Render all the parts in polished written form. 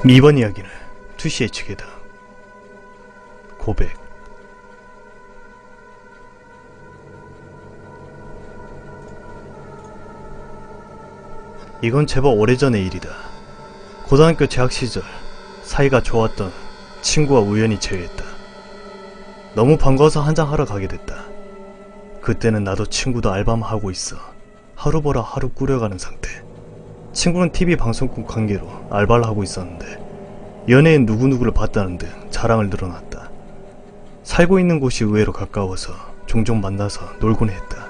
이번 이야기는 투시의 측이다. 고백. 이건 제법 오래전의 일이다. 고등학교 재학 시절 사이가 좋았던 친구와 우연히 제외했다. 너무 반가워서 한잔하러 가게 됐다. 그때는 나도 친구도 알바만 하고 있어 하루 벌어 하루 꾸려가는 상태. 친구는 TV 방송국 관계로 알바를 하고 있었는데 연예인 누구누구를 봤다는 등 자랑을 늘어놨다. 살고 있는 곳이 의외로 가까워서 종종 만나서 놀곤 했다.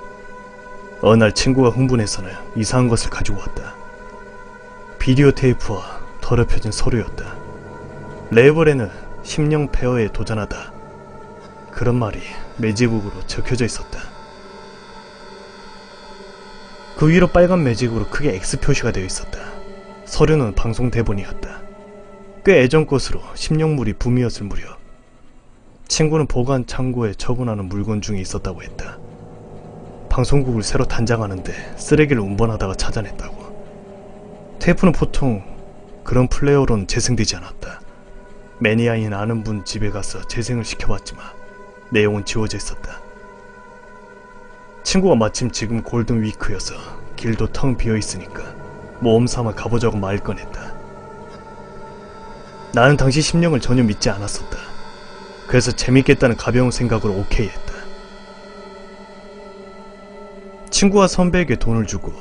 어느 날 친구가 흥분해서는 이상한 것을 가지고 왔다. 비디오 테이프와 더럽혀진 서류였다. 레이블에는 심령 폐허에 도전하다, 그런 말이 매직으로 적혀져 있었다. 그 위로 빨간 매직으로 크게 X 표시가 되어 있었다. 서류는 방송 대본이었다. 꽤 예전 것으로 심령물이 붐이었을 무렵 친구는 보관 창고에 처분하는 물건 중에 있었다고 했다. 방송국을 새로 단장하는데 쓰레기를 운반하다가 찾아냈다고. 테이프는 보통 그런 플레이어로는 재생되지 않았다. 매니아인 아는 분 집에 가서 재생을 시켜봤지만 내용은 지워져 있었다. 친구가 마침 지금 골든 위크여서 길도 텅 비어있으니까 모험 삼아 가보자고 말 꺼냈다. 나는 당시 심령을 전혀 믿지 않았었다. 그래서 재밌겠다는 가벼운 생각으로 오케이 했다. 친구와 선배에게 돈을 주고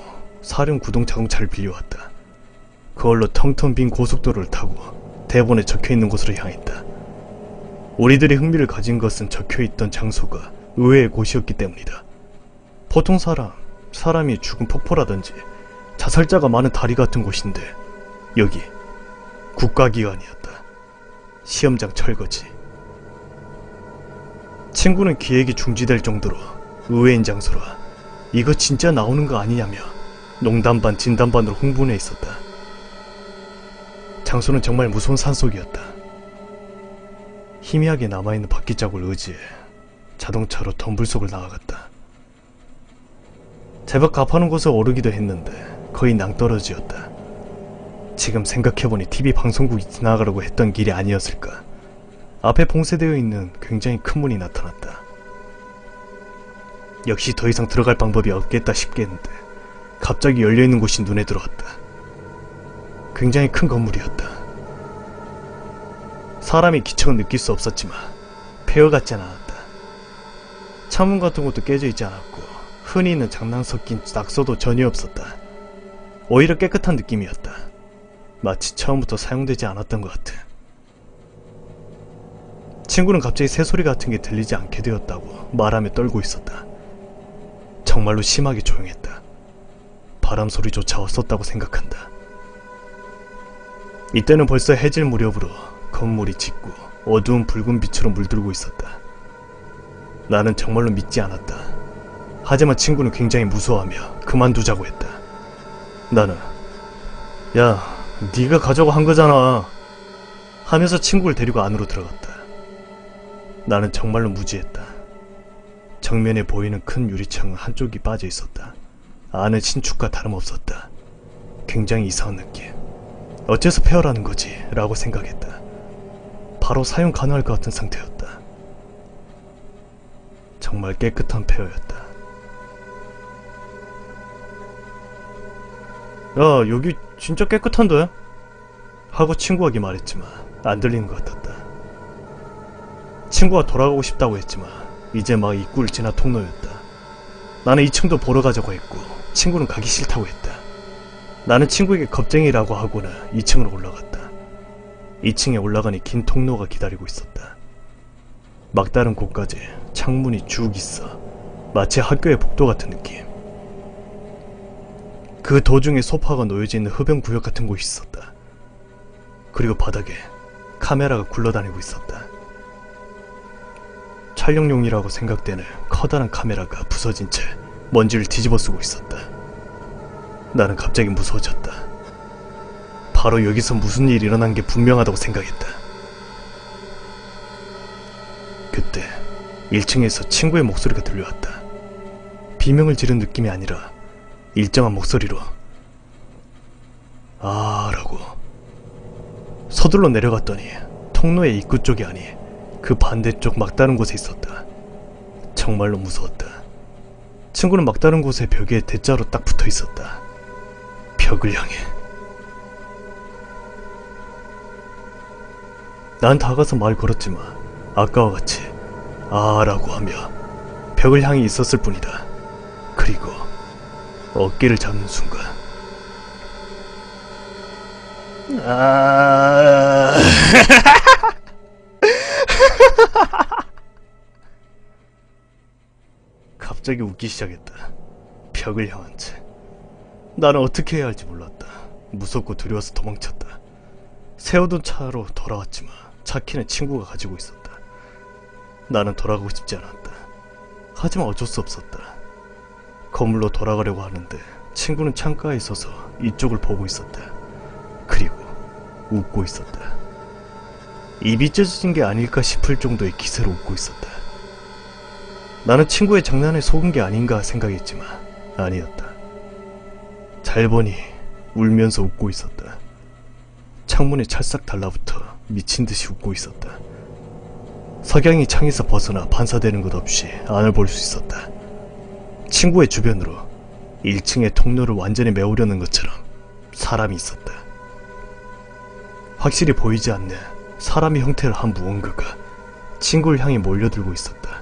사륜 구동 자동차를 빌려왔다. 그걸로 텅텅 빈 고속도로를 타고 대본에 적혀있는 곳으로 향했다. 우리들이 흥미를 가진 것은 적혀있던 장소가 의외의 곳이었기 때문이다. 보통 사람이 죽은 폭포라든지 자살자가 많은 다리 같은 곳인데 여기 국가기관이었다. 시험장 철거지. 친구는 기획이 중지될 정도로 의외인 장소라 이거 진짜 나오는 거 아니냐며 농담 반 진담 반으로 흥분해 있었다. 장소는 정말 무서운 산속이었다. 희미하게 남아있는 바퀴자국을 의지해 자동차로 덤불 속을 나아갔다. 제법 가파른 곳을 오르기도 했는데 거의 낭떠러지였다. 지금 생각해보니 TV 방송국이 지나가려고 했던 길이 아니었을까. 앞에 봉쇄되어 있는 굉장히 큰 문이 나타났다. 역시 더 이상 들어갈 방법이 없겠다 싶겠는데 갑자기 열려있는 곳이 눈에 들어왔다. 굉장히 큰 건물이었다. 사람이 기척은 느낄 수 없었지만 폐허 같진 않았다. 창문 같은 것도 깨져 있지 않았고 흔히 있는 장난 섞인 낙서도 전혀 없었다. 오히려 깨끗한 느낌이었다. 마치 처음부터 사용되지 않았던 것 같아. 친구는 갑자기 새소리 같은 게 들리지 않게 되었다고 말하며 떨고 있었다. 정말로 심하게 조용했다. 바람 소리조차 없었다고 생각한다. 이때는 벌써 해질 무렵으로 건물이 짙고 어두운 붉은 빛으로 물들고 있었다. 나는 정말로 믿지 않았다. 하지만 친구는 굉장히 무서워하며 그만두자고 했다. 나는 야, 네가 가자고 한 거잖아 하면서 친구를 데리고 안으로 들어갔다. 나는 정말로 무지했다. 정면에 보이는 큰 유리창은 한쪽이 빠져 있었다. 안은 신축과 다름없었다. 굉장히 이상한 느낌. 어째서 폐허라는 거지? 라고 생각했다. 바로 사용 가능할 것 같은 상태였다. 정말 깨끗한 폐허였다. 야, 여기 진짜 깨끗한데? 하고 친구에게 말했지만 안 들리는 것 같았다. 친구가 돌아가고 싶다고 했지만 이제 막 입구를 지나 통로였다. 나는 2층도 보러 가자고 했고 친구는 가기 싫다고 했다. 나는 친구에게 겁쟁이라고 하고는 2층으로 올라갔다. 2층에 올라가니 긴 통로가 기다리고 있었다. 막다른 곳까지 창문이 쭉 있어 마치 학교의 복도 같은 느낌. 그 도중에 소파가 놓여져 있는 흡연 구역 같은 곳이 있었다. 그리고 바닥에 카메라가 굴러다니고 있었다. 촬영용이라고 생각되는 커다란 카메라가 부서진 채 먼지를 뒤집어 쓰고 있었다. 나는 갑자기 무서워졌다. 바로 여기서 무슨 일이 일어난 게 분명하다고 생각했다. 그때 1층에서 친구의 목소리가 들려왔다. 비명을 지른 느낌이 아니라 일정한 목소리로 아 라고 서둘러 내려갔더니 통로의 입구 쪽이 아니 그 반대쪽 막다른 곳에 있었다. 정말로 무서웠다. 친구는 막다른 곳의 벽에 대자로 딱 붙어 있었다. 벽을 향해. 난 다가서 말 걸었지만 아까와 같이 아라고 하며 벽을 향해 있었을 뿐이다. 그리고 어깨를 잡는 순간 갑자기 웃기 시작했다. 벽을 향한 채. 나는 어떻게 해야 할지 몰랐다. 무섭고 두려워서 도망쳤다. 세워둔 차로 돌아왔지만 차 키는 친구가 가지고 있었다. 나는 돌아가고 싶지 않았다. 하지만 어쩔 수 없었다. 건물로 돌아가려고 하는데 친구는 창가에 서서 이쪽을 보고 있었다. 그리고 웃고 있었다. 입이 찢어진 게 아닐까 싶을 정도의 기세로 웃고 있었다. 나는 친구의 장난에 속은 게 아닌가 생각했지만 아니었다. 잘 보니 울면서 웃고 있었다. 창문에 찰싹 달라붙어 미친듯이 웃고 있었다. 석양이 창에서 벗어나 반사되는 것 없이 안을 볼 수 있었다. 친구의 주변으로 1층의 통로를 완전히 메우려는 것처럼 사람이 있었다. 확실히 보이지 않는 사람의 형태를 한 무언가가 친구를 향해 몰려들고 있었다.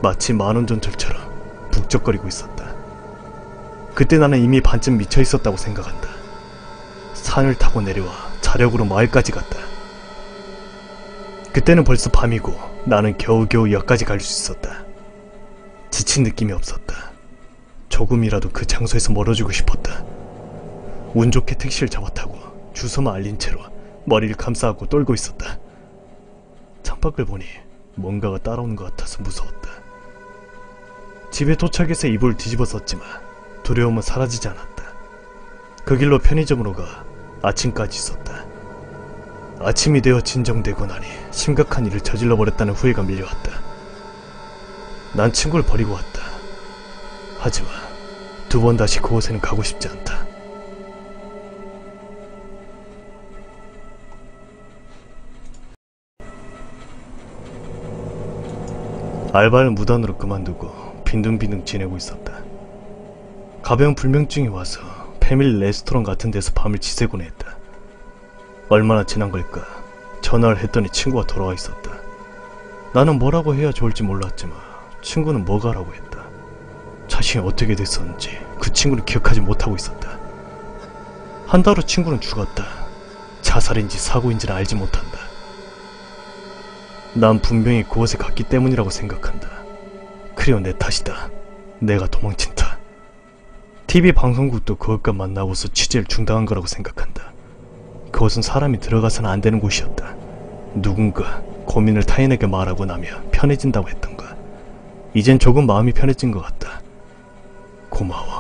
마치 만원전철처럼 북적거리고 있었다. 그때 나는 이미 반쯤 미쳐 있었다고 생각한다. 산을 타고 내려와 자력으로 마을까지 갔다. 그때는 벌써 밤이고 나는 겨우겨우 역까지 갈 수 있었다. 지친 느낌이 없었다. 조금이라도 그 장소에서 멀어지고 싶었다. 운 좋게 택시를 잡아타고 주소만 알린 채로 머리를 감싸고 떨고 있었다. 창밖을 보니 뭔가가 따라오는 것 같아서 무서웠다. 집에 도착해서 이불을 뒤집어 썼지만 두려움은 사라지지 않았다. 그 길로 편의점으로 가 아침까지 있었다. 아침이 되어 진정되고 나니 심각한 일을 저질러 버렸다는 후회가 밀려왔다. 난 친구를 버리고 왔다. 하지만 두 번 다시 그곳에는 가고 싶지 않다. 알바를 무단으로 그만두고 빈둥빈둥 지내고 있었다. 가벼운 불면증이 와서 패밀리 레스토랑 같은 데서 밤을 지새곤 했다. 얼마나 지난 걸까? 전화를 했더니 친구가 돌아와 있었다. 나는 뭐라고 해야 좋을지 몰랐지만 친구는 뭐가 라고 했다. 자신이 어떻게 됐었는지 그 친구는 기억하지 못하고 있었다. 한 달 후 친구는 죽었다. 자살인지 사고인지는 알지 못한다. 난 분명히 그곳에 갔기 때문이라고 생각한다. 그리고 내 탓이다. 내가 도망친 탓. TV 방송국도 그것과 만나고서 취재를 중단한 거라고 생각한다. 그것은 사람이 들어가서는 안 되는 곳이었다. 누군가 고민을 타인에게 말하고 나면 편해진다고 했던가. 이젠 조금 마음이 편해진 것 같다. 고마워.